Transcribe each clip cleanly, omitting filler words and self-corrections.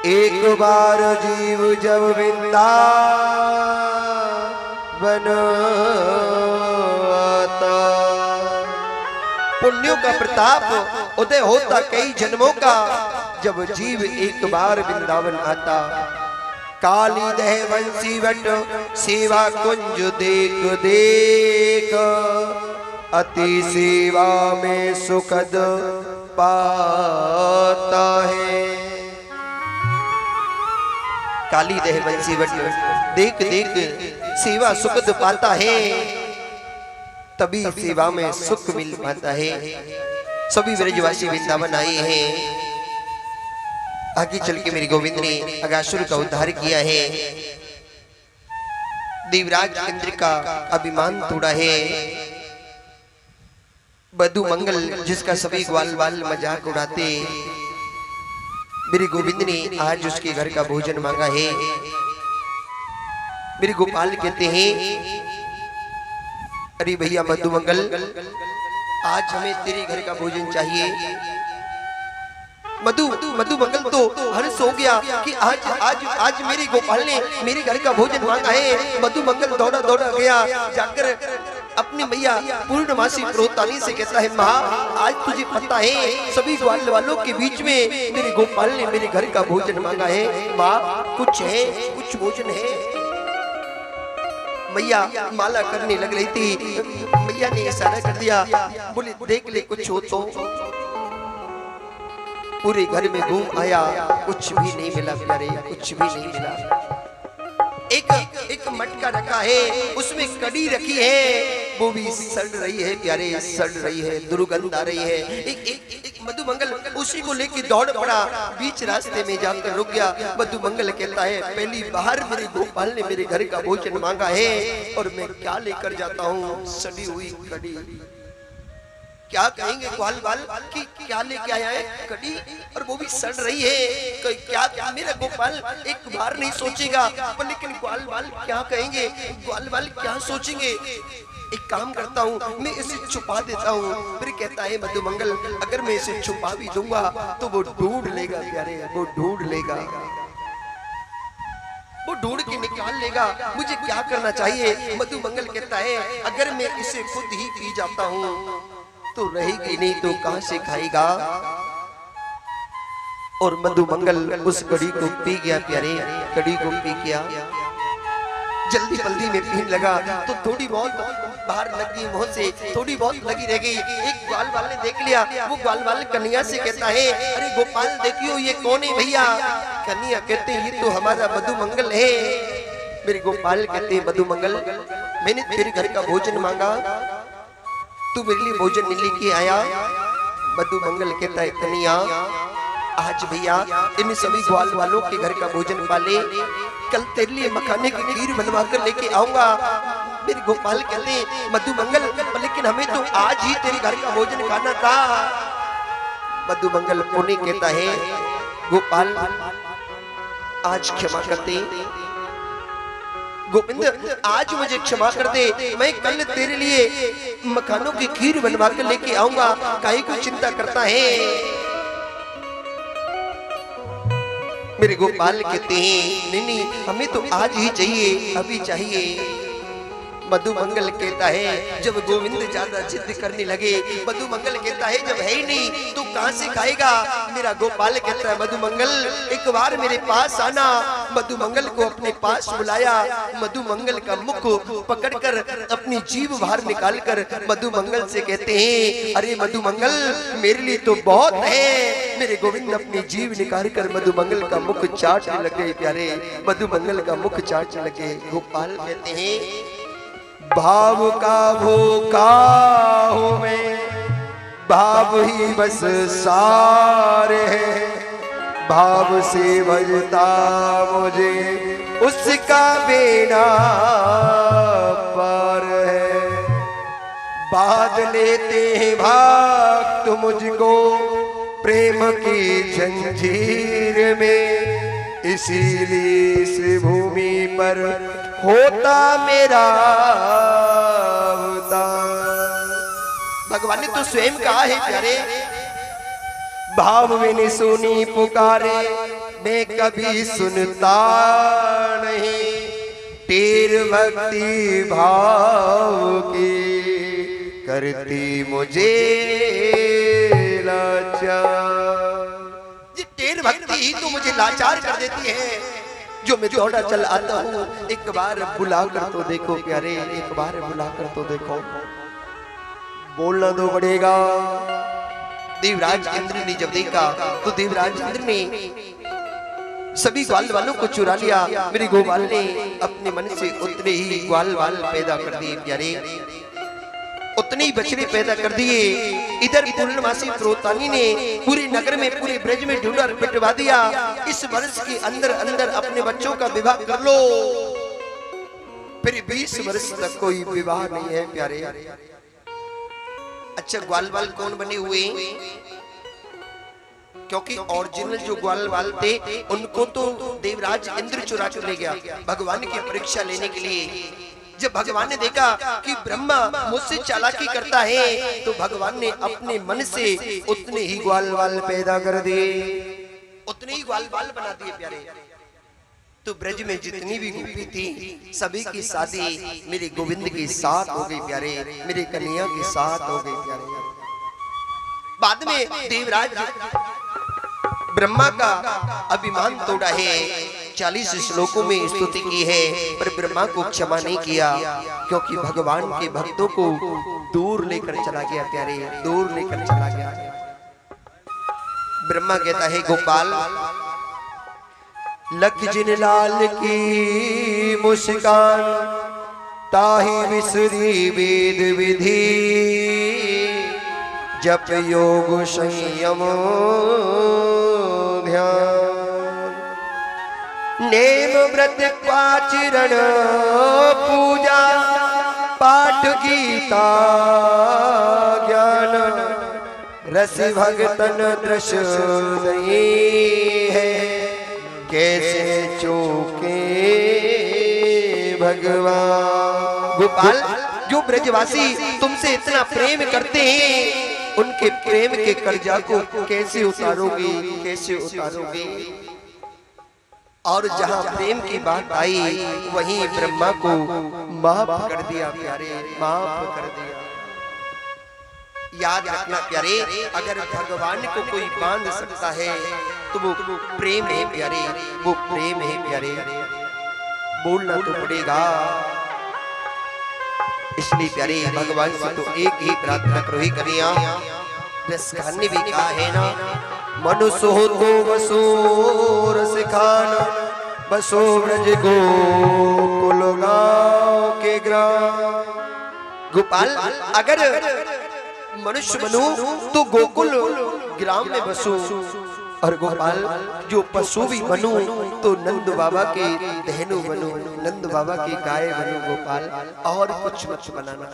एक बार जीव जब वृंदावन आता, पुण्यों का प्रताप उदय होता कई जन्मों का, जब जीव एक बार वृंदावन आता। काली दह बंसी वट सेवा कुंज देख देख, अति सेवा में सुखद पाता है। काली दह बंसी वट देख देख सेवा सुखद पाता है, तभी सेवा में सुख मिल पाता है। सभी ब्रजवासी वृंदावन आए हैं। आगे चल के मेरी गोविंद ने अगासुर का उद्धार किया है, देवराज इंद्र का अभिमान तोड़ा है। बधु मंगल जिसका सभी ग्वाल बाल मजाक उड़ाते, मेरे गोविंद ने आज उसके घर का भोजन मांगा है। मेरे गोपाल कहते हैं, अरे भैया मधु मंगल, आज हमें तेरे घर का भोजन चाहिए। मधु मंगल तो हर्ष हो गया कि आज आज आज मेरे गोपाल ने मेरे घर का भोजन मांगा है। मधु मंगल दौड़ा दौड़ा गया, जाकर अपनी मैया पूर्णमासी प्रोतानी से कहता है, माँ आज तुझे पता है सभी ग्वाल वालों के बीच में मेरे गोपाल ने मेरे घर का भोजन मांगा है। माँ कुछ है, कुछ भोजन है। मैया माला करने लग रही थी, मैया ने इशारा कर दिया, बोले देख ले कुछ हो तो। पूरे घर में घूम आया, कुछ भी नहीं मिला प्यारे, कुछ भी नहीं मिला। एक मटका रखा है, उसमें कड़ी रखी है, वो भी सड़ रही है प्यारे, सड़ रही है, दुर्गंध आ रही है। एक मधु मंगल उसी को लेके दौड़ पड़ा, बीच रास्ते में जाकर रुक गया। मधु मंगल कहता है, पहली बार मेरे गोपाल ने मेरे घर का भोजन मांगा है और मैं क्या लेकर जाता हूँ, सड़ी हुई कड़ी। क्या कहेंगे ग्वाल बाल कि क्या लेके आया है, कड़ी, और वो भी सड़ रही है। क्या मेरा गोपाल एक बार नहीं सोचेगा, पर लेकिन ग्वाल बाल क्या कहेंगे, ग्वाल बाल क्या सोचेंगे। एक काम करता हूँ, मैं इसे छुपा देता हूँ। फिर कहता है मधु मंगल, अगर मैं इसे छुपा भी दूंगा तो वो ढूंढ लेगा प्यारे, वो ढूंढ लेगा, वो ढूंढ के निकाल लेगा। मुझे क्या करना चाहिए। मधु मंगल कहता है, अगर मैं इसे खुद ही पी जाता हूँ तो रहेगी नहीं तो कहां से खाएगा। और मधु मंगल उस कड़ी को पी गया प्यारे, कड़ी को पी गया। जल्दी जल्दी में पीने लगा तो थोड़ी बहुत बाहर लगी, मुंह से थोड़ी बहुत लगी रह गई। एक ग्वाल वाल ने देख लिया, वो ग्वाल वाल कन्हैया से कहता है, अरे गोपाल देखियो ये कौन है भैया। कन्हैया कहते ये तो हमारा मधु मंगल है। मेरे गोपाल कहते मधु मंगल, मैंने तेरे घर का भोजन मांगा, तू मेरे लिए भोजन नहीं लेके आया। मधु मंगल कहता है, कन्हैया आज भैया इन सभी ग्वाल वालों के घर का भोजन पाले, कल तेरे लिए मखाने की खीर बनवा कर लेके आऊंगा। मेरे गोपाल कहते मधु मंगल, लेकिन हमें तो आज ही तेरे घर का भोजन खाना था। मधु मंगल पुण्य कहता है, गोपाल आज क्षमा करते, गोविंद आज मुझे क्षमा कर दे, मैं कल तेरे लिए मखानों की खीर बनवा कर लेके आऊंगा। काहे को चिंता करता है। मेरे गोपाल कहते हैं, नहीं हमें तो आज ही चाहिए, अभी चाहिए। मधु मंगल कहता है, जब गोविंद ज्यादा जिद करने लगे, मधु मंगल कहता है जब है ही नहीं तो कहां से खाएगा। मेरा गोपाल कहता है, मधु मंगल एक बार मेरे पास आना। मधु मंगल को अपने पास बुलाया। मधु मंगल का मुख पकड़कर अपनी जीभ बाहर निकालकर मधु मंगल से कहते हैं, अरे मधु मंगल मेरे लिए तो बहुत है। मेरे गोविंद अपनी जीभ निकाल कर मधु मंगल का मुख चाटने लगे प्यारे, मधु मंगल का मुख चाटने लगे। गोपाल कहते हैं, भाव का भूखा हूँ मैं, भाव ही बस सारे है, भाव से बजता मुझे उसका बेड़ा पार है। बांध लेते हैं भक्त मुझको प्रेम की जंजीर में, इसीलिए इस भूमि पर होता मेरा अवतार। भगवान ने तो स्वयं कहा है प्यारे, भाव मैंने सुनी पुकारे, मैं कभी सुनता नहीं तेर भक्ति भाव की, करती मुझे लाचार। ये टेर भक्ति ही तो मुझे लाचार कर देती है, जो मैं दौड़ा चल आता हूँ। एक बार बुला कर तो देखो प्यारे, एक बार बुला कर तो देखो। बोलना तो पड़ेगा। देवराज इंद्र ने जब देखा तो देवराज इंद्र ने सभी ग्वाल वालों को चुरा लिया। मेरे गोपाल ने अपने मन से उतने ही ग्वाल वाल पैदा कर दिए प्यारे, उतने ही बछड़े पैदा कर दिए। इधर पूर्णमासी प्रोतानी ने पूरे नगर में, पूरे ब्रज में ढूंढा पिटवा दिया। इस वर्ष के अंदर अंदर अपने बच्चों का विवाह कर लो। फिर 20 वर्ष तक कोई विवाह नहीं है प्यारे। अच्छा, ग्वाल वाल कौन बने हुए? क्योंकि ओरिजिनल जो ग्वाल वाल थे उनको तो देवराज इंद्र चुरा कर ले गया भगवान की परीक्षा लेने के लिए। जब भगवान ने देखा कि ब्रह्मा मुझसे चालाकी करता है, तो भगवान ने अपने मन से उतने ही ग्वाल वाल पैदा कर दिए, उतने ही ग्वाल वाल बना दिए प्यारे। तो ब्रज में जितनी भी गोपी थी सभी की शादी मेरे गोविंद के साथ हो गई प्यारे, मेरे कन्हैया के साथ हो गई प्यारे। बाद में देवराज ब्रह्मा का अभिमान तोड़ा है, 40 श्लोकों में स्तुति की है, पर ब्रह्मा को क्षमा नहीं किया, क्योंकि भगवान के भक्तों को दूर लेकर चला गया प्यारे, दूर लेकर चला गया। ब्रह्मा कहता है गोपाल, लख जिन लाल की मुस्कान ताही विसरी वेद विधि, जप योग संयम ध्यान, नेम व्रत आचरण पूजा पाठ गीता ज्ञान, रस भगतन दृश नहीं है, कैसे चूके भगवान। गोपाल, जो ब्रजवासी तुमसे इतना प्रेम करते हैं, उनके प्रेम के कर्जा को कैसे उतारोगे, कैसे उतारोगे? और जहां प्रेम की बात आई वहीं ब्रह्मा को माफ कर दिया प्यारे, माफ कर दिया। याद रखना प्यारे, अगर भगवान को कोई बांध सकता है तो वो प्रेम है प्यारे, वो प्रेम है प्यारे। बोलना तो पड़ेगा। इसलिए प्यारे भगवान से तो एक ही प्रार्थना करो ही करिया। रसखान ने भी कहा है ना, मनुष्य हो तो बसो रस खान, बसो ब्रज गोकुल गाँव के ग्राम। गोपाल, अगर मनुष्य बनूं तो गोकुल ग्राम में बसूं, और गोपाल जो पशु भी बनूं तो नंद बाबा के दहनु बनूं, नंद बाबा की गाय बनूं गोपाल, और कुछ मत बनाना।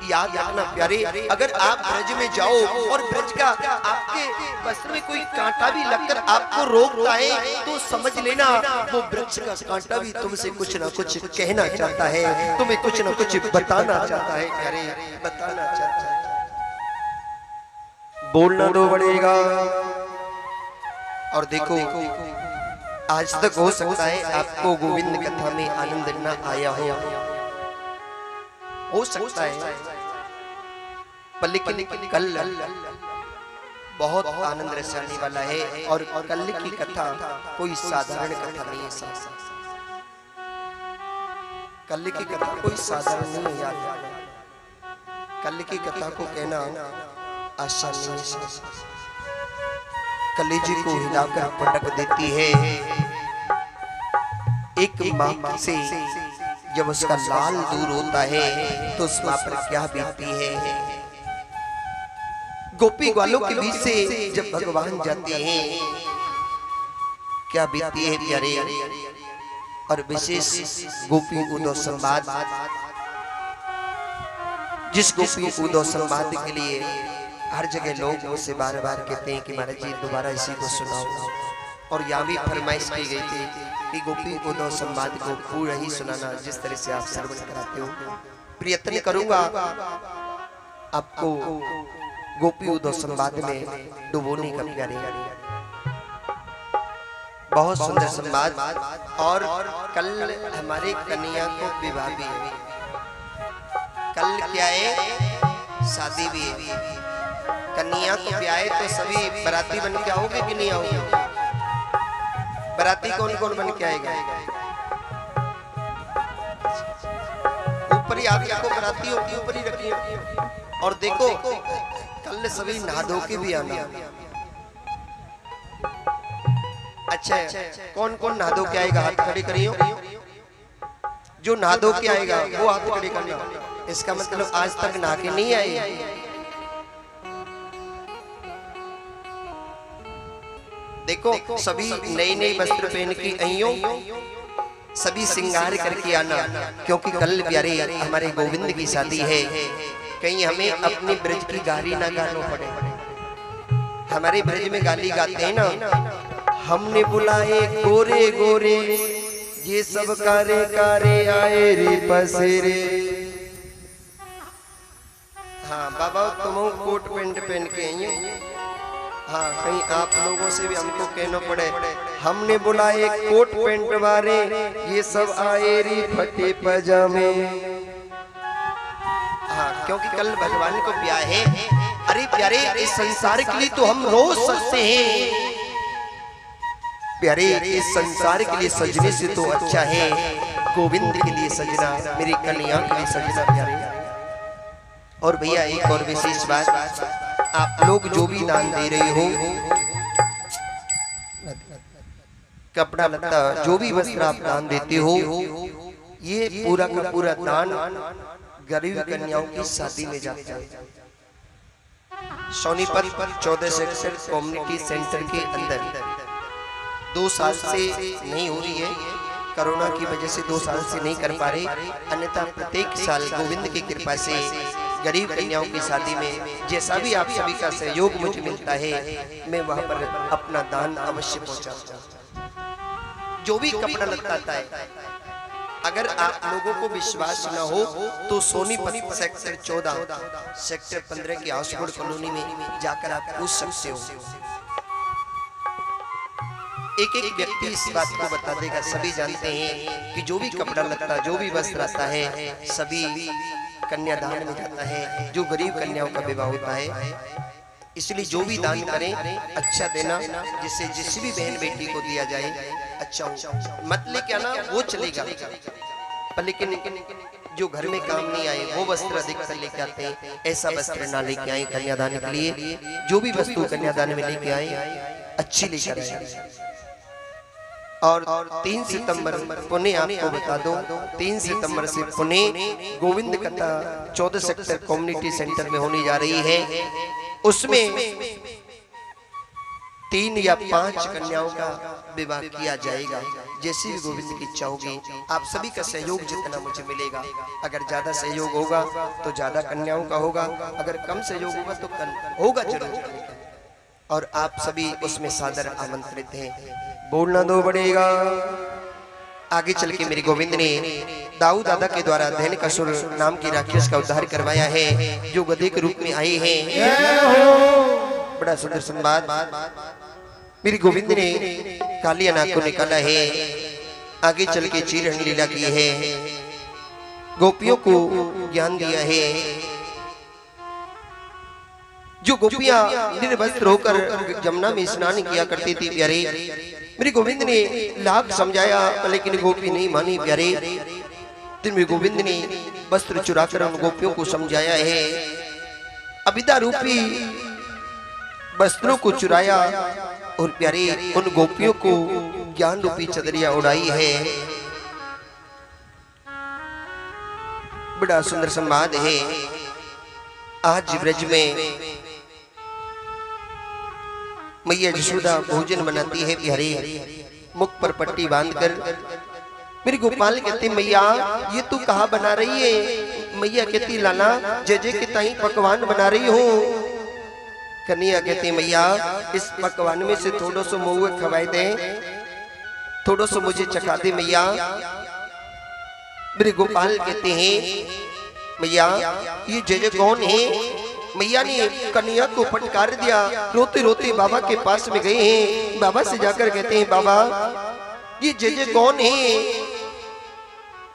याद रखना प्यारे, अगर आप ब्रज में जाओ और ब्रज का आपके वस्त्र में कोई कांटा भी लगकर आपको रोकता है, तो समझ लेना वो वृक्ष का कांटा भी तुमसे कुछ ना कुछ कहना चाहता है, तुम्हें कुछ ना कुछ बताना चाहता है प्यारे, बताना चाहता है। बोलना तो पड़ेगा। और देखो, आज तक हो सकता है आपको गोविंद कथा में आनंद न आया हो सकता है, पर लेकिन कल बहुत आनंद रस आने वाला है। और कल की कथा कोई साधारण कथा नहीं है, कल की कथा कोई साधारण नहीं है यार। कल की कथा को कहना आसान नहीं है, कलेजे को हिलाकर पटक देती है। एक माँ से जब उसका लाल दूर होता है तो उस माँ पर क्या बीतती है। गोपी ग्वालों के बीच से जब भगवान जाते हैं क्या बीतती है प्यारे। और विशेष गोपी उदो संवाद, जिस गोपी उदो संवाद के लिए हर जगह लोग मुझसे बार बार कहते हैं कि महाराज जी दोबारा इसी को सुनाओ। और यहाँ भी फरमाइश की गई थी कि गोपी उदो संवाद को पूरा ही सुनाना, जिस तरह से आप श्रवण कराते हो। प्रयत्न करूंगा आपको गोपी उदो संवाद में डुबोने का प्यारे। बहुत सुंदर संवाद। और कल हमारे कन्या को विवाह भी है, कल क्या है, शादी भी है। कन्या को ब्याह तो सभी बराती बन के आओगे कि नहीं आओगे? बराती कौन कौन बन के आएगा? ऊपर ही हाथ रखो, बराती होगी ऊपर ही रखिए। और देखो कल सभी नहा धो के भी आना। अच्छा कौन कौन नहा धो के आएगा? हाथ खड़े करियो। जो नहा धो के आएगा वो हाथ खड़े करना। इसका मतलब आज तक नहा के नहीं आए। देखो सभी नई नई वस्त्र पहन के आइयो, सभी श्रृंगार करके आना, क्योंकि कल प्यारे हमारे गोविंद की शादी है। कहीं हमें अपने ब्रज की गाली ना गाना पड़े। हमारे ब्रज में गाली गाते हैं ना, हमने बुलाए गोरे गोरे, ये सब कारे कारे आए रे पसेरे। हाँ बाबा तुम कोट पैंट पहन के आइए। हाँ कहीं आप लोगों से भी हमको कहना पड़े, हमने बुलाए कोट पैंट वाले, ये सब आए रे फटे पजामे। हाँ क्योंकि कल भगवान को ब्याह है। अरे प्यारे इस संसार के लिए तो हम रोज सजते हैं प्यारे, इस संसार के लिए सजने से तो अच्छा है गोविंद के लिए सजना, मेरी कन्या के लिए सजना प्यारे। और भैया एक और विशेष बात, आप लोग जो भी दान दे रहे हो, कपड़ा लत्ता जो भी वस्त्र आप दान देते हो, ये पूरा का पूरा दान गरीब कन्याओं की शादी में जाता है। सोनीपत 14 सेक्टर कम्युनिटी सेंटर के अंदर 2 साल से नहीं हो रही है, कोरोना की वजह से 2 साल से नहीं कर पा रहे, अन्यथा प्रत्येक साल गोविंद की कृपा से गरीब कन्याओं की शादी में जैसा भी आप सभी का सहयोग मुझे मिलता है, मैं वहां पर अपना दान अवश्य पहुंचाता हूं। जो भी कपड़ा लगता है, अगर आप लोगों को विश्वास न हो तो सोनीपत सेक्टर 14 सेक्टर 15 की हाउसबोट कॉलोनी में जाकर आप पूछ सकते हो। एक एक व्यक्ति इस बात को बता देगा। सभी जानते हैं कि जो भी कपड़ा लगता, जो भी वस्त्र आता है, सभी कन्यादान में जाता है, जो गरीब कन्याओं का विवाह होता है। इसलिए जो भी दान करें अच्छा देना, जिससे जिस भी बहन बेटी को दिया जाए अच्छा हो। मत लेके आना वो चलेगा, पर लेकिन जो घर में काम नहीं आए वो वस्त्र अधिकतर लेके आते हैं, ऐसा वस्त्र ना लेके आए कन्यादान के लिए। जो भी वस्तु कन्यादान में लेके आए अच्छी लेकर आए। और 3 सितंबर पुणे आपको बता दो, 3 सितंबर से पुणे गोविंद कथा 14 सेक्टर कम्युनिटी सेंटर में होने जा रही है। उसमें 3 या 5 कन्याओं का विवाह किया जाएगा, जैसी भी गोविंद की इच्छा होगी। आप सभी का सहयोग जितना मुझे मिलेगा, अगर ज्यादा सहयोग होगा तो ज्यादा कन्याओं का होगा, अगर कम सहयोग होगा तो होगा जरूर। और आप सभी उसमें सादर आमंत्रित हैं। बोलना दो बढ़ेगा। आगे चल के मेरे गोविंद ने दाऊ दादा के द्वारा धैनकासुर नाम की राक्षस का उद्धार करवाया है, जो गधे के रूप में आए हैं। बड़ा सुंदर संवाद मेरे गोविंद ने कालिया नाग को निकाला है। आगे चल के चीरहरण लीला की है, गोपियों को ज्ञान दिया है। जो गोपियां निर्वस्त्र होकर जमुना में स्नान किया करती थी प्यारे, मेरे गोविंद ने लाख समझाया लेकिन गोपी नहीं मानी प्यारे। दिन में गोविंद ने वस्त्र चुराकर उन गोपियों को समझाया है। अविद्या रूपी वस्त्रों को चुराया और प्यारे उन गोपियों को ज्ञान रूपी चदरिया उड़ाई है। बड़ा सुंदर संवाद है। आज ब्रज में मैया यशोदा भोजन बनाती है प्यारे, मुख पर पट्टी बांधकर। मेरे गोपाल कहते मैया ये तू कहाँ बना रही है? मैया कहती लाला जय जय के ताई पकवान बना रही हो। कन्या कहती मैया इस पकवान में से थोड़ा सा मुँह खवाए दे, थोड़ा सा मुझे चखा दे मैया। मेरे गोपाल कहते हैं मैया ये जय जय कौन है? मैया ने कन्हैया को फटकार दिया। रोते रोते बाबा के पास में गए हैं। बाबा से जाकर कहते हैं बाबा ये जय कौन है?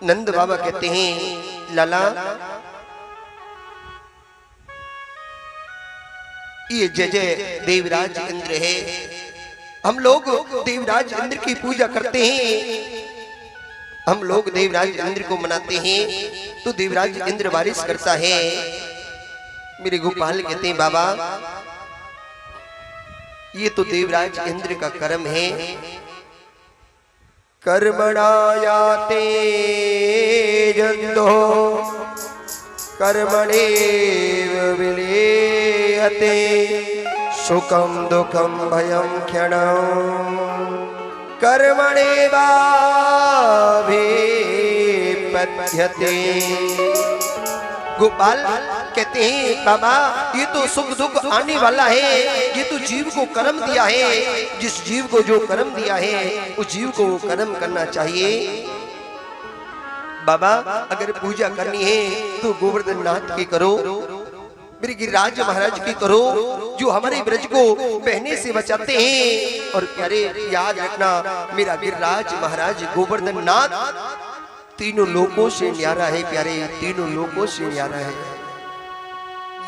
नंद बाबा कहते हैं लाला ये जय देवराज इंद्र है। हम लोग देवराज इंद्र की पूजा करते हैं, हम लोग देवराज इंद्र को मनाते हैं तो देवराज इंद्र बारिश करता है। मेरे गोपाल कहते हैं बाबा ये तो देवराज इंद्र का कर्म है। कर्मणायाते जंदो कर्मणेव विलीयते सुखम दुखम भयं क्षणं कर्मणेवाभिपद्यते। गोपाल कहते हैं बाबा ये तो सुख दुख आने वाला है, ये तो जीव को कर्म दिया है। जिस जीव को जो कर्म दिया है उस जीव को वो कर्म करना चाहिए। बाबा अगर पूजा करनी है तो गोवर्धन नाथ की करो, मेरे गिरिराज महाराज की करो जो हमारे ब्रज को बहने से बचाते हैं। और प्यारे याद रखना मेरा गिरिराज महाराज गोवर्धन नाथ तीनों लोकों से न्यारा है। प्यारे तीनों लोकों से न्यारा है।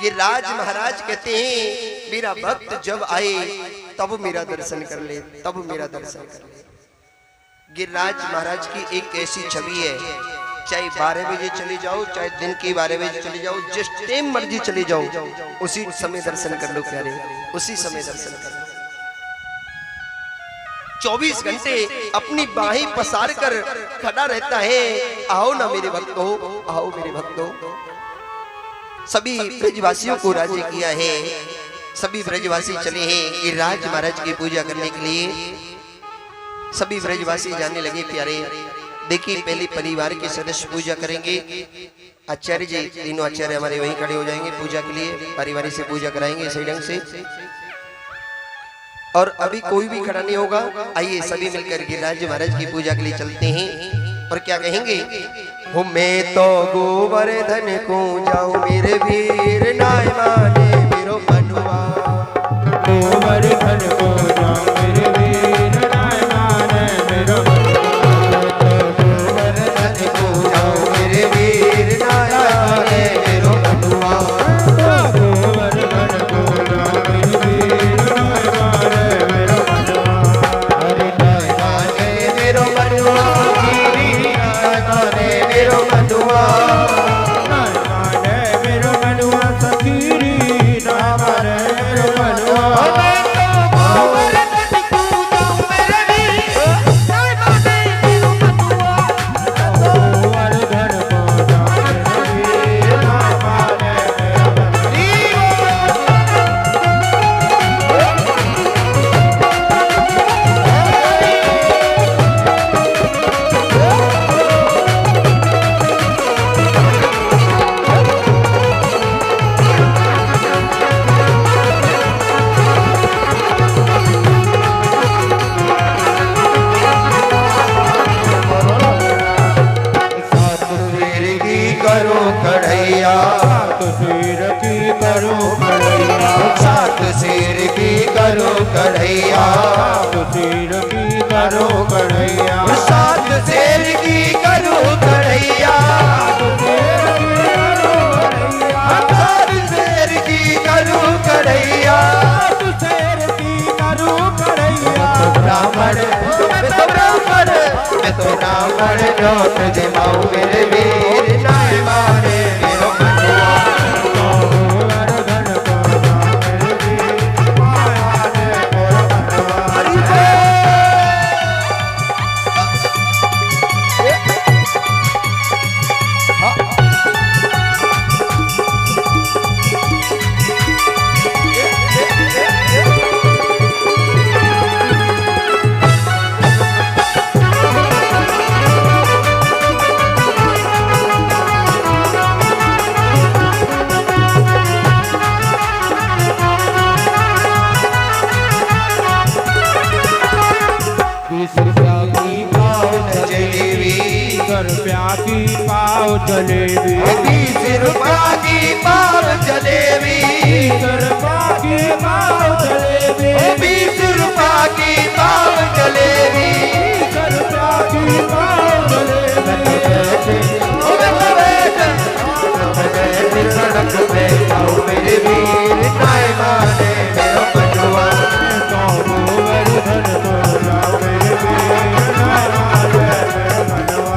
ये राज महाराज कहते हैं मेरा भक्त जब आए तब मेरा दर्शन कर ले, तब मेरा दर्शन कर ले। गिरिराज महाराज की एक ऐसी छवि है, चाहे 12 बजे चले जाओ, चाहे दिन के 12 बजे चले जाओ, जिस टाइम मर्जी चले जाओ, उसी समय दर्शन कर लो प्यारे, उसी समय दर्शन कर लो। 24 घंटे अपनी बाहें पसार कर खड़ा रहता है। आओ ना मेरे भक्तों, आओ मेरे भक्तों। सभी ब्रजवासियों को राजी किया है, सभी ब्रजवासी चले हैं गिरिराज महाराज की पूजा करने के लिए। सभी ब्रजवासी जाने लगे प्यारे। देखिए पहले परिवार के सदस्य पूजा करेंगे। आचार्य जी तीनों आचार्य हमारे वहीं खड़े हो जाएंगे पूजा के लिए, परिवार से पूजा कराएंगे सही ढंग से। और अभी कोई भी खड़ा नहीं होगा। आइए सभी मिलकर गिरिराज महाराज की पूजा के लिए चलते हैं। और क्या कहेंगे? हो मैं तो गोवर्धन को जाऊं मेरे वीर नाय माने मेरो मनुआ। गोवर्धन को जाऊं मेरे वीर नाय माने मेरो मनुआ। गोवर्धन को जाऊं मेरे वीर नाय माने मेरो मनुआ। गोवर्धन को जाऊं मेरे वीर नाय माने मेरो मनुआ। हरि नाय माने मेरो मनुआ। मेरो मनुआ नाय माने मेरो मनुआ। सखीरी नाय माने मेरो मनुआ। मैं तो गोवर्धन को जाऊं मेरे वीर नाय माने मेरो मनुआ। गोवर्धन को जाऊं मेरे वीर नाय माने करो कढ़ैया। सात शेर की करो कढ़ैया। सात शेर की करो कढ़ैया। सात शेर की करो कढ़ैया। सात शेर की करो कढ़ैया। सात शेर की करो कढ़ैया। सात शेर की करो कढ़ैया। ब्राह्मण मैं तो ब्राह्मण जोत जमाऊं मेरे वीर नाय माने मेरो मनुआ। गोवर्धन को जाऊं मेरे वीर नाय माने मेरो मनुआ। हरि रुपया की पाव जलेबी, 20 रुपया की पाव जलेबी, 20 रुपया की पाव जलेबी, 20 रुपया की पाव जलेबी, 20 रुपया की पाव जलेबी। सड़क पे आओ मेरे वीर, नाय माने मेरा बचवा, गोवर्धन को जाओ मेरे वीर, नाय माने मेरा मनवा।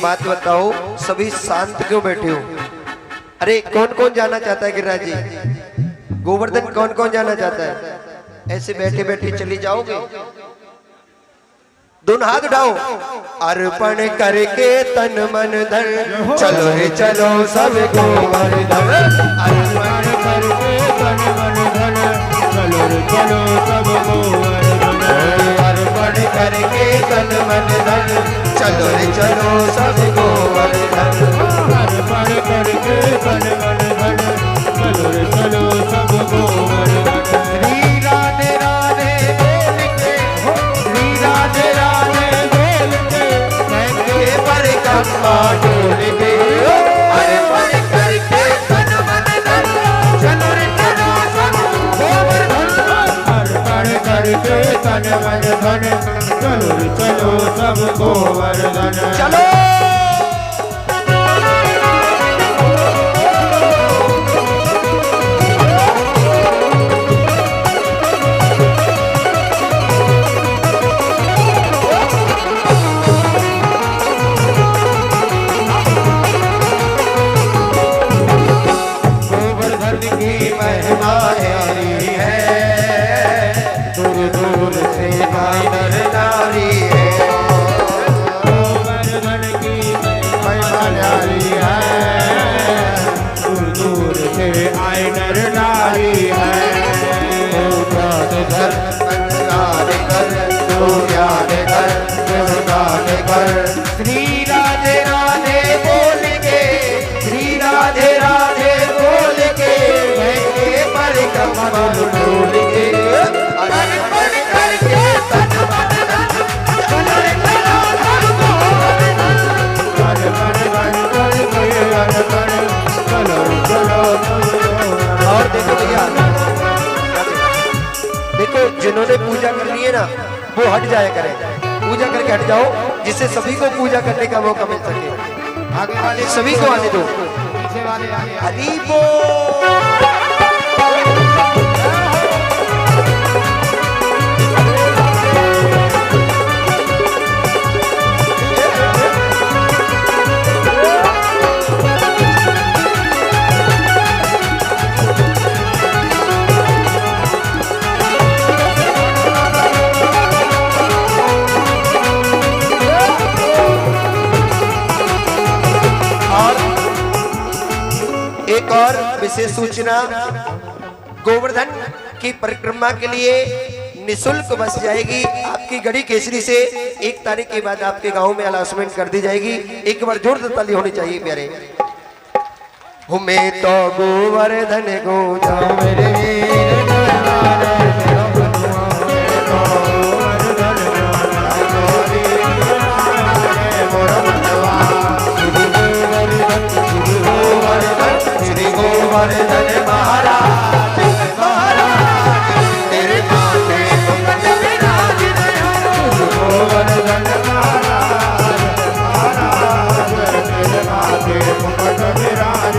बात बताओ, सभी शांत क्यों बैठे हो? अरे कौन कौन जाना चाहता है गिरिराज जी? गोवर्धन कौन कौन जाना चाहता है? ऐसे बैठे बैठे चली जाओगे? दोनों हाथ उठाओ। अर्पण करके तन मन धन, चलो रे चलो सब गोवर्धन। अर्पण करके तन मन धन, चलो रे चलो सब गोवर्धन। अर्पण करके तन मन धन, चलो रे चलो सब गोवर्धन। अर्पण करके तन मन धन, चलो रे चलो सब गोवर्धन। श्री राधे राधे बोल के, श्री राधे राधे बोल के, महके पर कम्मा डोल के। अर्पण करके तन मन धन, चलो रे चलो सब गोवर्धन। अर्पण करके तन मन धन, चलो रे चलो सब गोवर्धन। चलो श्री राधे राधे बोल के, श्री राधे राधे बोल के, महके पर कम्मा डोल के। अर्पण करके तन मन धन, चलो रे चलो सब गोवर्धन। अर्पण करके अर्पण, चलो रे चलो सब गोवर्धन। और देखो भैया, देखो जिन्होंने पूजा करनी है ना वो हट जाया करें, पूजा करके हट जाओ, जिससे सभी को पूजा करने का मौका मिल सके। आगे वाले सभी को आने दो। हरि बोल। और विशेष सूचना, गोवर्धन की परिक्रमा के लिए निशुल्क बस जाएगी आपकी गढ़ी केसरी से। 1 तारीख के बाद आपके गांव में अनाउंसमेंट कर दी जाएगी। एक बार जोरदार ताली होनी चाहिए प्यारे। हमें तो गोवर्धन गो जाओ मेरे वीर दरबार मेरा बनुआ, श्री गोवर्धन महाराज महाराज तेरे माथे मुकुट विराज गोवर्धन महाराज महाराज तेरे माथे मुकुट विराज।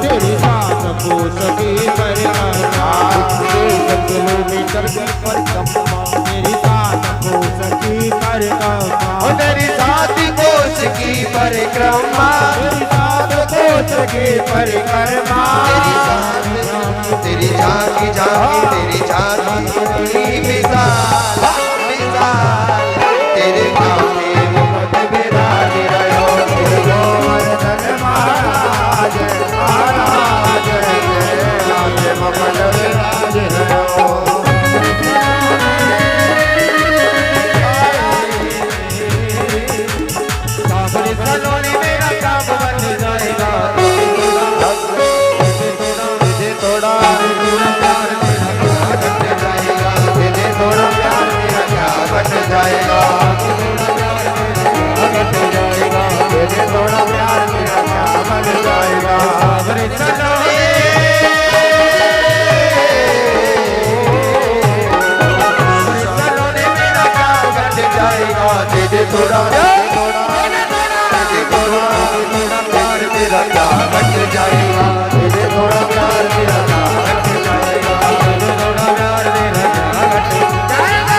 तेरी साथ को सकी परिक्रमा, किलोमीटर की परिक्रमा मेरी साथ को सकी परिक्रमा, तेरी साथ कोस की परिक्रमा तेरी साथ को सकी परिक्रमा, तेरी झांकी झांकी तेरी झांकी मिसाल मिसाल तेरे माथे मुकुट विराज रहो गोवर्धन महाराज महाराज तेरे माथे मुकुट विराज रहो। सावरी सलोनी मेरा काम बन जाएगा, थोड़ा प्यार मेरा क्या बन जाएगा, थोड़ा प्यार मेरा क्या बन जाएगा। सावरी सलोनी मेरा क्या बन जाएगा, दे थोड़ा प्यार मेरा क्या बन जाएगा, दे थोड़ा प्यार मेरा क्या बन जाएगा, थोड़ा प्यार मेरा क्या बन जाएगा।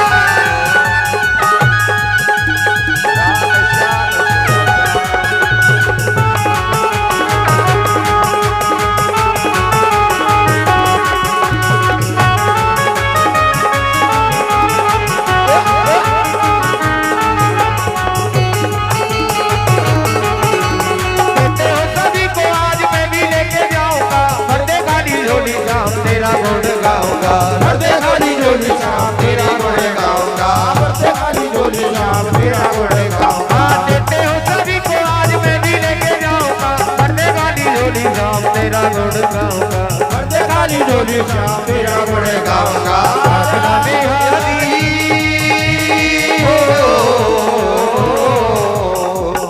तेरा गुण गाऊंगा, भरते खाली झोली श्याम तेरा गुण गाऊंगा। साधना बिहारी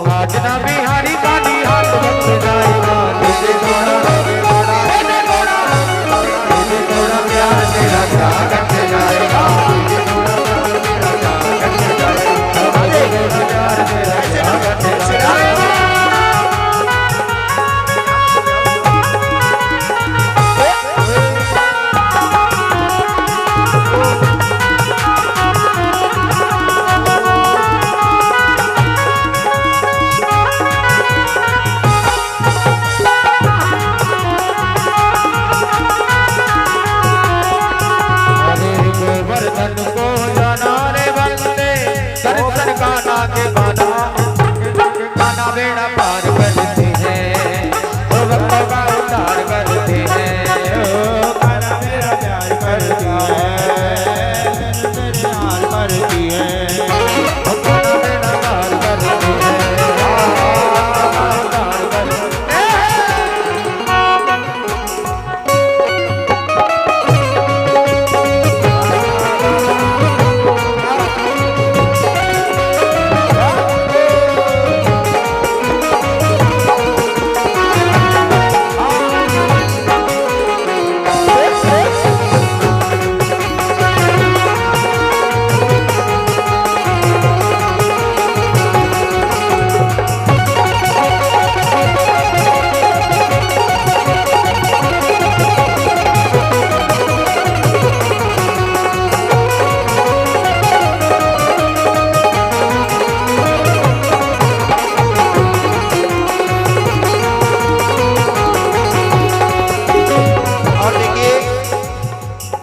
साधना बिहारी काली हाथ बंद जाएगा, तुझे थोड़ा प्यार तेरा क्या करते जाएगा, प्यार तेरा क्या करते जाएगा। गोवर्धन को जाना रे बंदे, दर्शन गाना के गाना गाना बेड़ा पार करते हैं, ओ भक्तों का उद्धार करते हैं, ओ गाना मेरा प्यार करती है, प्यार करती है, गाना मेरा प्यार करती है,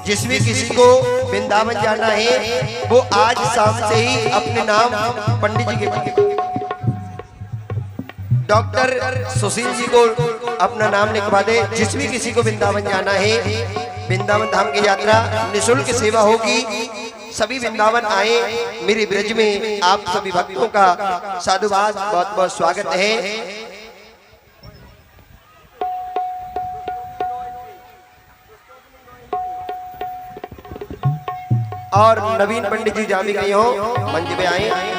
जिसमें किसी को वृंदावन जाना है वो आज शाम से ही अपने नाम पंडित जी के डॉक्टर सुशील जी को अपना नाम लिखवा दे। जिसमें किसी को वृंदावन जाना है, वृंदावन धाम की यात्रा निःशुल्क सेवा होगी। सभी वृंदावन आए, मेरे ब्रज में आप सभी भक्तों का साधुवाद, बहुत बहुत स्वागत है। और नवीन पंडित जी जहाँ भी गए हो मंच पे आए।